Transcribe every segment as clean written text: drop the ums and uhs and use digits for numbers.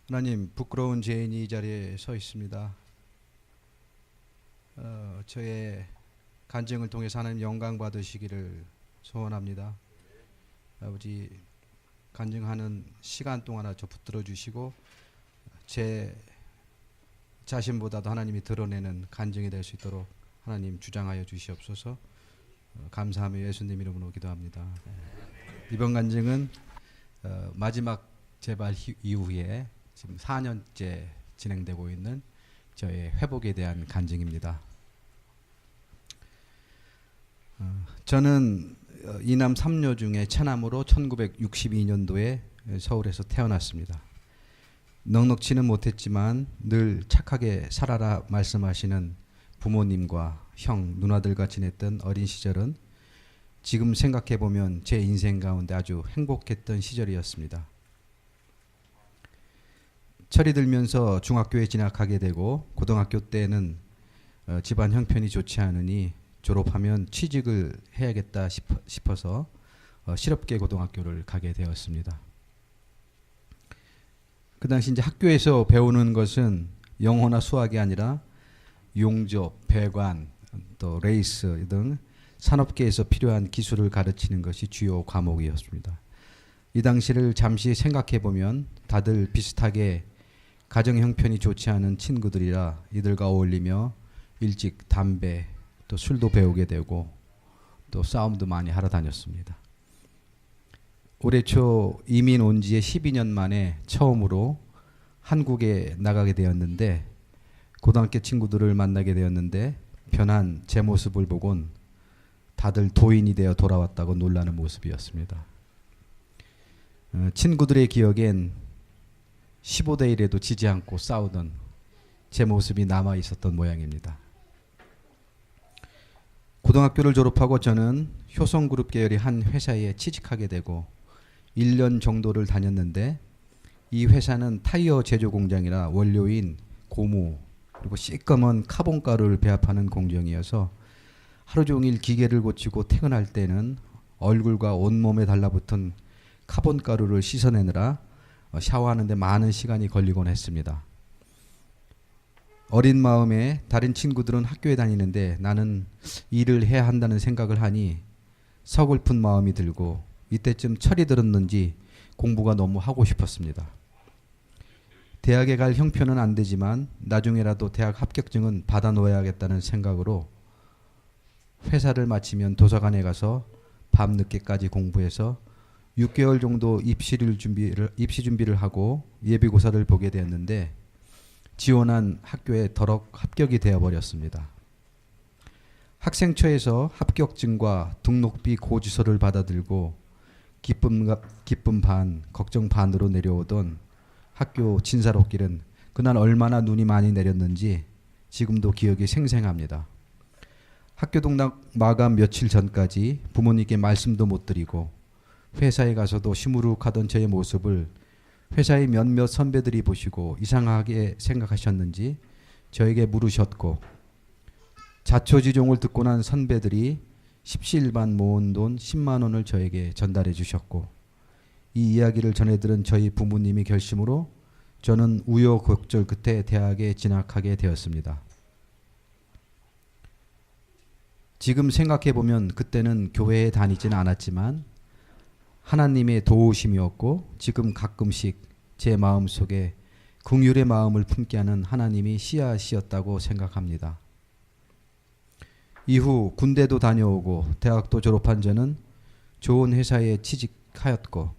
하나님, 부끄러운 죄인이 이 자리에 서 있습니다. 저의 간증을 통해서 하나님 영광 받으시기를 소원합니다. 아버지, 간증하는 시간 동안 저 붙들어 주시고 제 자신보다도 하나님이 드러내는 간증이 될 수 있도록 하나님 주장하여 주시옵소서. 감사하며 예수님 이름으로 기도합니다. 이번 간증은 마지막 재발 이후에 지금 4년째 진행되고 있는 저의 회복에 대한 간증입니다. 저는 이남 3녀 중에 차남으로 1962년도에 서울에서 태어났습니다. 넉넉지는 못했지만 늘 착하게 살아라 말씀하시는 부모님과 형, 누나들과 지냈던 어린 시절은 지금 생각해보면 제 인생 가운데 아주 행복했던 시절이었습니다. 철이 들면서 중학교에 진학하게 되고 고등학교 때는 집안 형편이 좋지 않으니 졸업하면 취직을 해야겠다 싶어서 실업계 고등학교를 가게 되었습니다. 그 당시 이제 학교에서 배우는 것은 영어나 수학이 아니라 용접, 배관, 또 레이스 등 산업계에서 필요한 기술을 가르치는 것이 주요 과목이었습니다. 이 당시를 잠시 생각해 보면 다들 비슷하게 가정 형편이 좋지 않은 친구들이라 이들과 어울리며 일찍 담배 또 술도 배우게 되고 또 싸움도 많이 하러 다녔습니다. 올해 초 이민 온 지에 12년 만에 처음으로 한국에 나가게 되었는데 고등학교 친구들을 만나게 되었는데 변한 제 모습을 보곤 다들 도인이 되어 돌아왔다고 놀라는 모습이었습니다. 친구들의 기억엔 15대 1에도 지지 않고 싸우던 제 모습이 남아 있었던 모양입니다. 고등학교를 졸업하고 저는 효성그룹 계열의 한 회사에 취직하게 되고 1년 정도를 다녔는데 이 회사는 타이어 제조 공장이라 원료인 고무 그리고 시꺼먼 카본가루를 배합하는 공정이어서 하루 종일 기계를 고치고 퇴근할 때는 얼굴과 온몸에 달라붙은 카본가루를 씻어내느라 샤워하는데 많은 시간이 걸리곤 했습니다. 어린 마음에 다른 친구들은 학교에 다니는데 나는 일을 해야 한다는 생각을 하니 서글픈 마음이 들고 이때쯤 철이 들었는지 공부가 너무 하고 싶었습니다. 대학에 갈 형편은 안 되지만 나중에라도 대학 합격증은 받아 놓아야겠다는 생각으로 회사를 마치면 도서관에 가서 밤늦게까지 공부해서 6개월 정도 입시 준비를 하고 예비고사를 보게 되었는데 지원한 학교에 덜컥 합격이 되어버렸습니다. 학생처에서 합격증과 등록비 고지서를 받아들고 기쁨 반, 걱정 반으로 내려오던 학교 진사로길은 그날 얼마나 눈이 많이 내렸는지 지금도 기억이 생생합니다. 학교 동락 마감 며칠 전까지 부모님께 말씀도 못 드리고 회사에 가서도 시무룩하던 저의 모습을 회사의 몇몇 선배들이 보시고 이상하게 생각하셨는지 저에게 물으셨고 자초지종을 듣고 난 선배들이 십시일반 모은 돈 10만 원을 저에게 전달해 주셨고 이 이야기를 전해들은 저희 부모님의 결심으로 저는 우여곡절 끝에 대학에 진학하게 되었습니다. 지금 생각해보면 그때는 교회에 다니지는 않았지만 하나님의 도우심이었고 지금 가끔씩 제 마음속에 긍휼의 마음을 품게 하는 하나님이 씨앗이었다고 생각합니다. 이후 군대도 다녀오고 대학도 졸업한 저는 좋은 회사에 취직하였고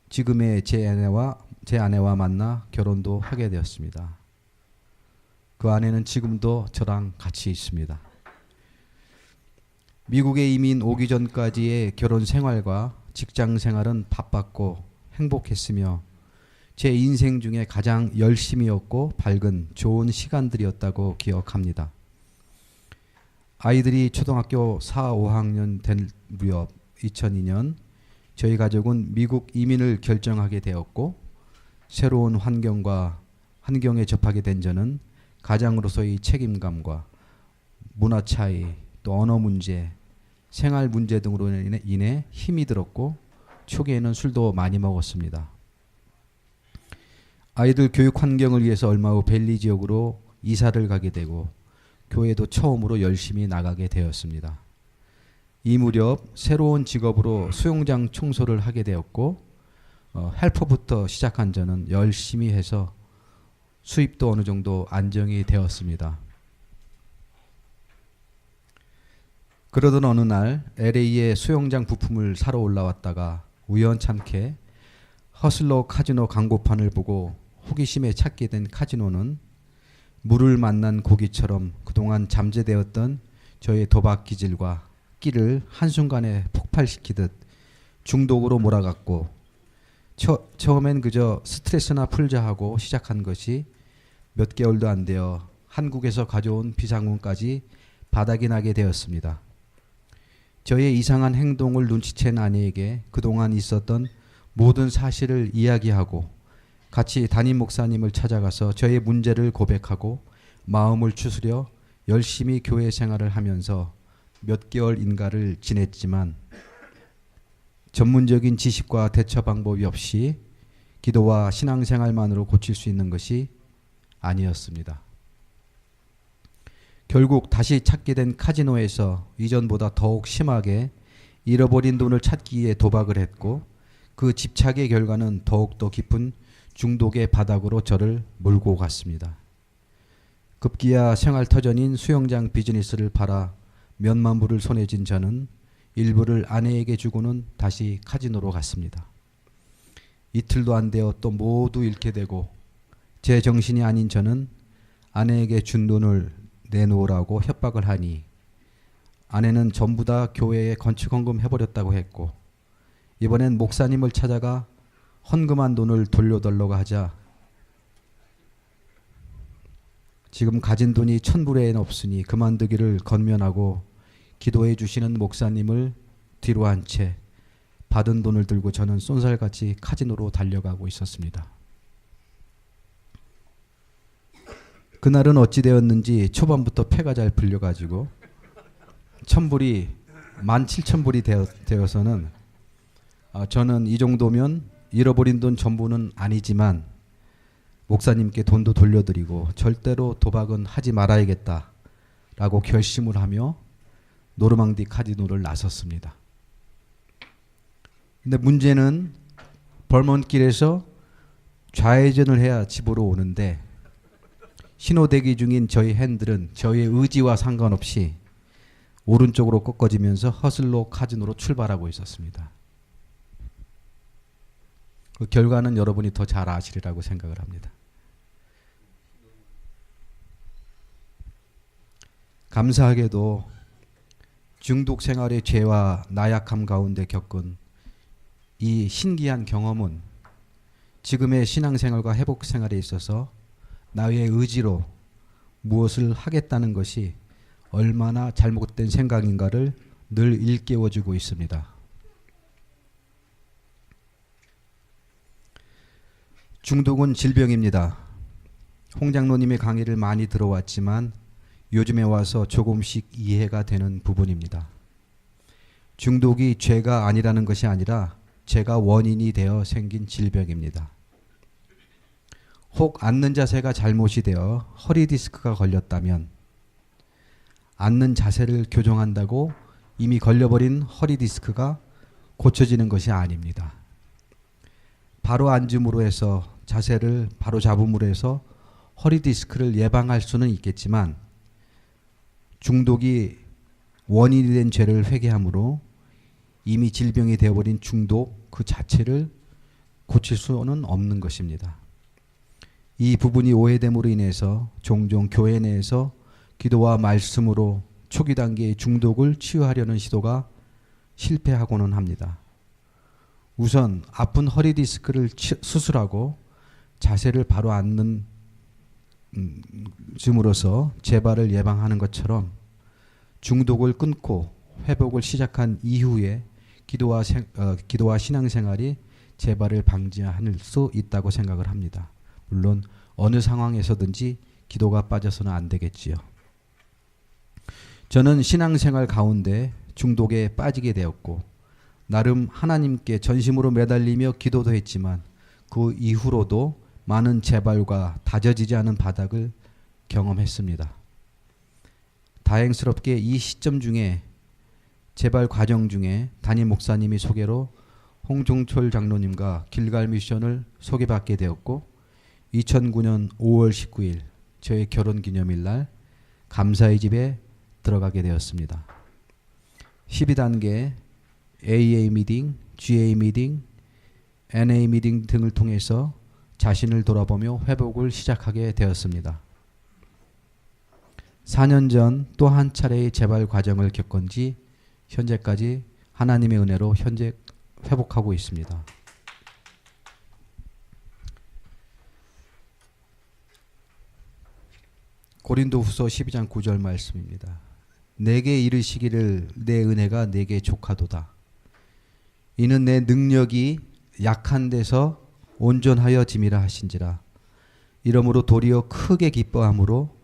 지금의 제 아내와 만나 결혼도 하게 되었습니다. 그 아내는 지금도 저랑 같이 있습니다. 미국에 이민 오기 전까지의 결혼 생활과 직장 생활은 바빴고 행복했으며 제 인생 중에 가장 열심이었고 밝은 좋은 시간들이었다고 기억합니다. 아이들이 초등학교 4, 5학년 된 무렵 2002년 저희 가족은 미국 이민을 결정하게 되었고 새로운 환경에 접하게 된 저는 가장으로서의 책임감과 문화 차이 또 언어 문제 생활 문제 등으로 인해 힘이 들었고 초기에는 술도 많이 먹었습니다. 아이들 교육 환경을 위해서 얼마 후 벨리 지역으로 이사를 가게 되고 교회도 처음으로 열심히 나가게 되었습니다. 이 무렵 새로운 직업으로 수영장 청소를 하게 되었고 헬퍼부터 시작한 저는 열심히 해서 수입도 어느 정도 안정이 되었습니다. 그러던 어느 날 LA에 수영장 부품을 사러 올라왔다가 우연찮게 허슬러 카지노 광고판을 보고 호기심에 찾게 된 카지노는 물을 만난 고기처럼 그동안 잠재되었던 저의 도박 기질과 끼를 한순간에 폭발시키듯 중독으로 몰아갔고 처음엔 그저 스트레스나 풀자 하고 시작한 것이 몇 개월도 안 되어 한국에서 가져온 비상금까지 바닥이 나게 되었습니다. 저의 이상한 행동을 눈치챈 아내에게 그동안 있었던 모든 사실을 이야기하고 같이 담임 목사님을 찾아가서 저의 문제를 고백하고 마음을 추스려 열심히 교회 생활을 하면서 몇 개월 인가를 지냈지만 전문적인 지식과 대처 방법이 없이 기도와 신앙생활만으로 고칠 수 있는 것이 아니었습니다. 결국 다시 찾게 된 카지노에서 이전보다 더욱 심하게 잃어버린 돈을 찾기 위해 도박을 했고 그 집착의 결과는 더욱더 깊은 중독의 바닥으로 저를 몰고 갔습니다. 급기야 생활터전인 수영장 비즈니스를 팔아 몇만 불을 손에 쥔 저는 일부를 아내에게 주고는 다시 카지노로 갔습니다. 이틀도 안 되어 또 모두 잃게 되고 제 정신이 아닌 저는 아내에게 준 돈을 내놓으라고 협박을 하니 아내는 전부 다 교회에 건축헌금 해버렸다고 했고 이번엔 목사님을 찾아가 헌금한 돈을 돌려달라고 하자 지금 가진 돈이 1,000불에는 없으니 그만두기를 권면하고 기도해 주시는 목사님을 뒤로 한 채 받은 돈을 들고 저는 쏜살같이 카지노로 달려가고 있었습니다. 그날은 어찌 되었는지 초반부터 패가 잘 풀려가지고 1,000불이 17,000불이 되어서는 저는 이 정도면 잃어버린 돈 전부는 아니지만 목사님께 돈도 돌려드리고 절대로 도박은 하지 말아야겠다라고 결심을 하며 노르망디 카지노를 나섰습니다. 근데 문제는 벌먼길에서 좌회전을 해야 집으로 오는데 신호 대기 중인 저희 핸들은 저희의 의지와 상관없이 오른쪽으로 꺾어지면서 허슬로 카지노로 출발하고 있었습니다. 그 결과는 여러분이 더 잘 아시리라고 생각을 합니다. 감사하게도 중독 생활의 죄와 나약함 가운데 겪은 이 신기한 경험은 지금의 신앙생활과 회복생활에 있어서 나의 의지로 무엇을 하겠다는 것이 얼마나 잘못된 생각인가를 늘 일깨워주고 있습니다. 중독은 질병입니다. 홍 장로님의 강의를 많이 들어왔지만 요즘에 와서 조금씩 이해가 되는 부분입니다. 중독이 죄가 아니라는 것이 아니라 죄가 원인이 되어 생긴 질병입니다. 혹 앉는 자세가 잘못이 되어 허리 디스크가 걸렸다면 앉는 자세를 교정한다고 이미 걸려버린 허리 디스크가 고쳐지는 것이 아닙니다. 바로 앉음으로 해서 자세를 바로 잡음으로 해서 허리 디스크를 예방할 수는 있겠지만 중독이 원인이 된 죄를 회개함으로 이미 질병이 되어버린 중독 그 자체를 고칠 수는 없는 것입니다. 이 부분이 오해됨으로 인해서 종종 교회 내에서 기도와 말씀으로 초기 단계의 중독을 치유하려는 시도가 실패하고는 합니다. 우선 아픈 허리 디스크를 수술하고 자세를 바로 앉는 줌으로써 재발을 예방하는 것처럼 중독을 끊고 회복을 시작한 이후에 기도와 신앙생활이 재발을 방지할 수 있다고 생각을 합니다. 물론 어느 상황에서든지 기도가 빠져서는 안 되겠지요. 저는 신앙생활 가운데 중독에 빠지게 되었고 나름 하나님께 전심으로 매달리며 기도도 했지만 그 이후로도 많은 재발과 다져지지 않은 바닥을 경험했습니다. 다행스럽게 이 시점 중에 재발 과정 중에 담임 목사님이 소개로 홍종철 장로님과 길갈 미션을 소개받게 되었고 2009년 5월 19일 저의 결혼 기념일 날 감사의 집에 들어가게 되었습니다. 12단계 AA 미팅, GA 미팅, NA 미팅 등을 통해서 자신을 돌아보며 회복을 시작하게 되었습니다. 4년 전 또 한 차례의 재발 과정을 겪은 지 현재까지 하나님의 은혜로 현재 회복하고 있습니다. 고린도후서 12장 9절 말씀입니다. 내게 이르시기를 내 은혜가 내게 족하도다. 이는 내 능력이 약한 데서 온전하여 짐이라 하신지라. 이러므로 도리어 크게 기뻐함으로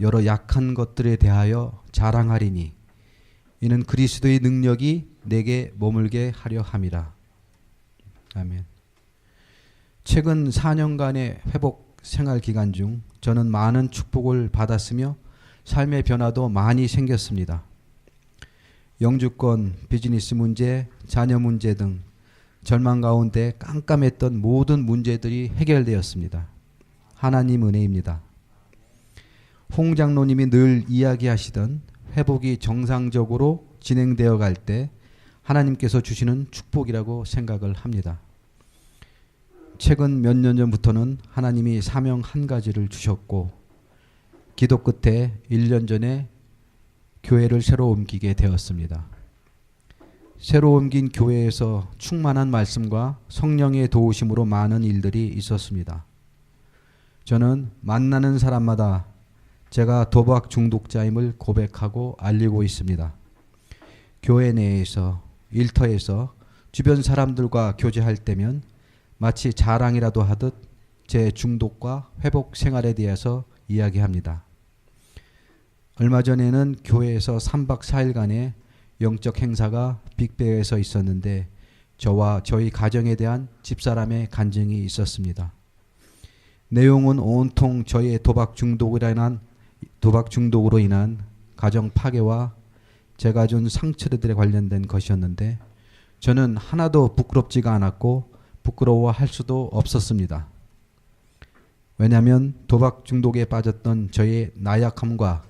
여러 약한 것들에 대하여 자랑하리니 이는 그리스도의 능력이 내게 머물게 하려 함이라. 아멘. 최근 4년간의 회복 생활 기간 중 저는 많은 축복을 받았으며 삶의 변화도 많이 생겼습니다. 영주권, 비즈니스 문제, 자녀 문제 등 절망 가운데 깜깜했던 모든 문제들이 해결되었습니다. 하나님 은혜입니다. 홍 장로님이 늘 이야기하시던 회복이 정상적으로 진행되어 갈 때 하나님께서 주시는 축복이라고 생각을 합니다. 최근 몇 년 전부터는 하나님이 사명 한 가지를 주셨고 기도 끝에 1년 전에 교회를 새로 옮기게 되었습니다. 새로 옮긴 교회에서 충만한 말씀과 성령의 도우심으로 많은 일들이 있었습니다. 저는 만나는 사람마다 제가 도박 중독자임을 고백하고 알리고 있습니다. 교회 내에서, 일터에서 주변 사람들과 교제할 때면 마치 자랑이라도 하듯 제 중독과 회복 생활에 대해서 이야기합니다. 얼마 전에는 교회에서 3박 4일간의 영적 행사가 빅베어에서 있었는데 저와 저희 가정에 대한 집사람의 간증이 있었습니다. 내용은 온통 저의 도박 중독으로 인한 가정 파괴와 제가 준 상처들에 관련된 것이었는데 저는 하나도 부끄럽지가 않았고 부끄러워할 수도 없었습니다. 왜냐하면 도박 중독에 빠졌던 저의 나약함과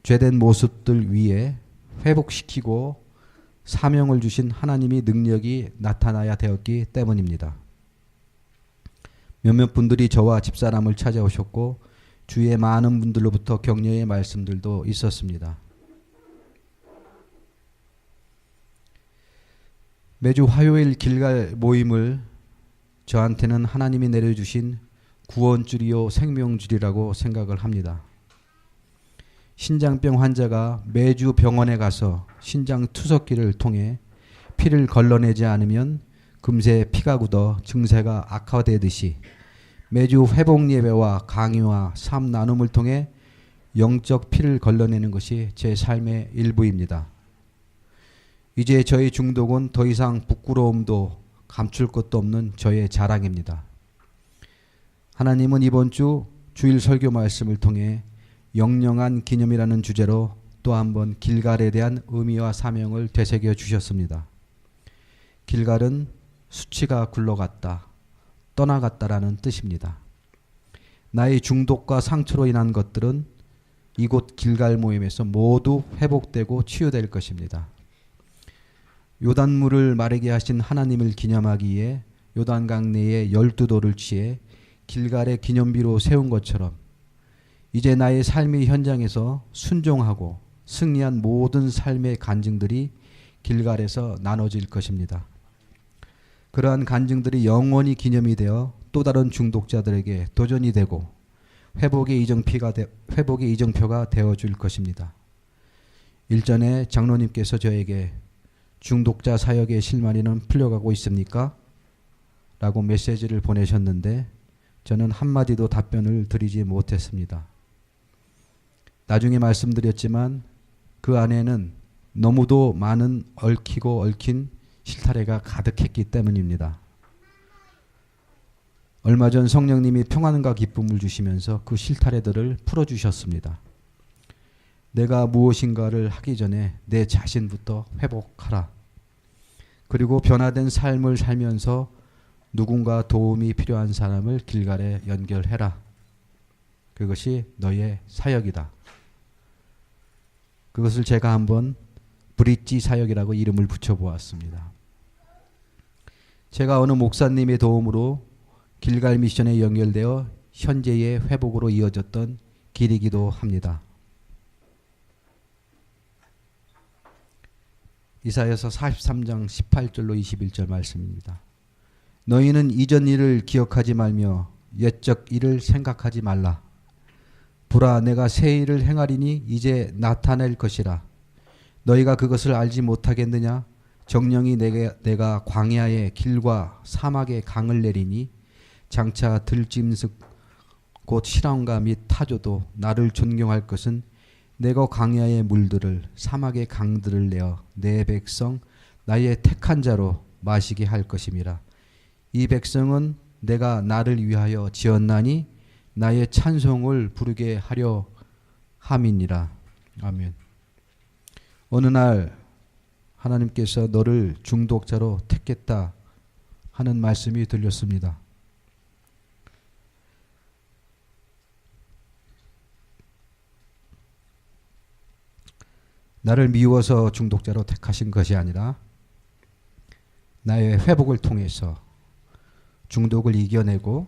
죄된 모습들 위에 회복시키고 사명을 주신 하나님의 능력이 나타나야 되었기 때문입니다. 몇몇 분들이 저와 집사람을 찾아오셨고 주위의 많은 분들로부터 격려의 말씀들도 있었습니다. 매주 화요일 길갈 모임을 저한테는 하나님이 내려주신 구원줄이요 생명줄이라고 생각을 합니다. 신장병 환자가 매주 병원에 가서 신장 투석기를 통해 피를 걸러내지 않으면 금세 피가 굳어 증세가 악화되듯이 매주 회복 예배와 강의와 삶 나눔을 통해 영적 피를 걸러내는 것이 제 삶의 일부입니다. 이제 저의 중독은 더 이상 부끄러움도 감출 것도 없는 저의 자랑입니다. 하나님은 이번 주 주일 설교 말씀을 통해 영영한 기념이라는 주제로 또 한 번 길갈에 대한 의미와 사명을 되새겨 주셨습니다. 길갈은 수치가 굴러갔다, 떠나갔다라는 뜻입니다. 나의 중독과 상처로 인한 것들은 이곳 길갈 모임에서 모두 회복되고 치유될 것입니다. 요단물을 마르게 하신 하나님을 기념하기에 요단강 내에 12돌을 취해 길갈의 기념비로 세운 것처럼 이제 나의 삶의 현장에서 순종하고 승리한 모든 삶의 간증들이 길갈에서 나눠질 것입니다. 그러한 간증들이 영원히 기념이 되어 또 다른 중독자들에게 도전이 되고 회복의 이정표가 되어줄 것입니다. 일전에 장로님께서 저에게 중독자 사역의 실마리는 풀려가고 있습니까? 라고 메시지를 보내셨는데 저는 한마디도 답변을 드리지 못했습니다. 나중에 말씀드렸지만 그 안에는 너무도 많은 얽히고 얽힌 실타래가 가득했기 때문입니다. 얼마 전 성령님이 평안과 기쁨을 주시면서 그 실타래들을 풀어주셨습니다. 내가 무엇인가를 하기 전에 내 자신부터 회복하라. 그리고 변화된 삶을 살면서 누군가 도움이 필요한 사람을 길갈에 연결해라. 그것이 너의 사역이다. 그것을 제가 한번 브릿지 사역이라고 이름을 붙여보았습니다. 제가 어느 목사님의 도움으로 길갈 미션에 연결되어 현재의 회복으로 이어졌던 길이기도 합니다. 이사야서 43장 18절로 21절 말씀입니다. 너희는 이전 일을 기억하지 말며 옛적 일을 생각하지 말라. 보라, 내가 새 일을 행하리니 이제 나타낼 것이라. 너희가 그것을 알지 못하겠느냐? 정령이 내가 광야의 길과 사막의 강을 내리니 장차 들짐승 곧 실험가 및 타조도 나를 존경할 것은 내가 광야의 물들을 사막의 강들을 내어 내 백성 나의 택한 자로 마시게 할 것임이라. 이 백성은 내가 나를 위하여 지었나니 나의 찬송을 부르게 하려 함이니라. 아멘. 어느 날 하나님께서 너를 중독자로 택했다 하는 말씀이 들렸습니다. 나를 미워서 중독자로 택하신 것이 아니라 나의 회복을 통해서 중독을 이겨내고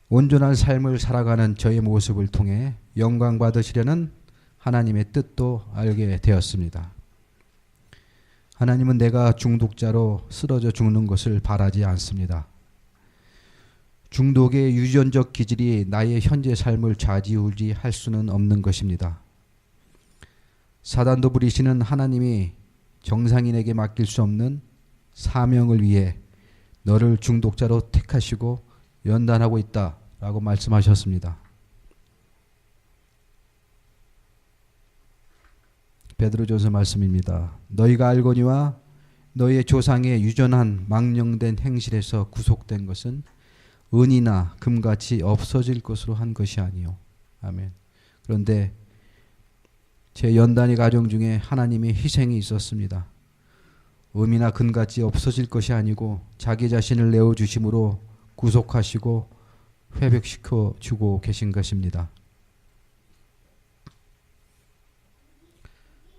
온전한 삶을 살아가는 저의 모습을 통해 영광 받으시려는 하나님의 뜻도 알게 되었습니다. 하나님은 내가 중독자로 쓰러져 죽는 것을 바라지 않습니다. 중독의 유전적 기질이 나의 현재 삶을 좌지우지할 수는 없는 것입니다. 사단도 부리시는 하나님이 정상인에게 맡길 수 없는 사명을 위해 너를 중독자로 택하시고 연단하고 있다라고 말씀하셨습니다. 베드로전서 말씀입니다. 너희가 알거니와 너희의 조상의 유전한 망령된 행실에서 구속된 것은 은이나 금같이 없어질 것으로 한 것이 아니요. 아멘. 그런데 제 연단의 과정 중에 하나님의 희생이 있었습니다. 음이나 금같이 없어질 것이 아니고 자기 자신을 내어주심으로 구속하시고 회복시켜 주고 계신 것입니다.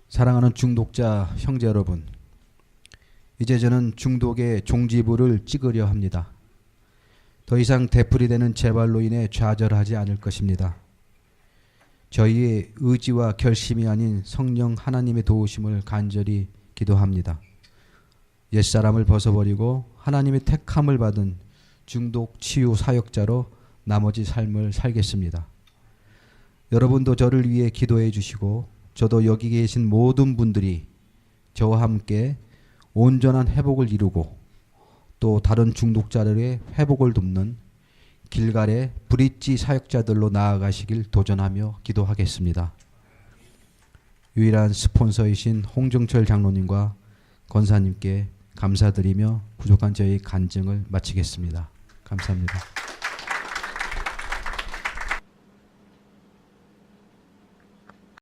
사랑하는 중독자 형제 여러분, 이제 저는 중독의 종지부를 찍으려 합니다. 더 이상 되풀이되는 재발로 인해 좌절하지 않을 것입니다. 저희의 의지와 결심이 아닌 성령 하나님의 도우심을 간절히 기도합니다. 옛사람을 벗어버리고 하나님의 택함을 받은 중독 치유 사역자로 나머지 삶을 살겠습니다. 여러분도 저를 위해 기도해 주시고 저도 여기 계신 모든 분들이 저와 함께 온전한 회복을 이루고 또 다른 중독자들의 회복을 돕는 길갈의 브릿지 사역자들로 나아가시길 도전하며 기도하겠습니다. 유일한 스폰서이신 홍정철 장로님과 권사님께 감사드리며 부족한 저희 간증을 마치겠습니다. 감사합니다.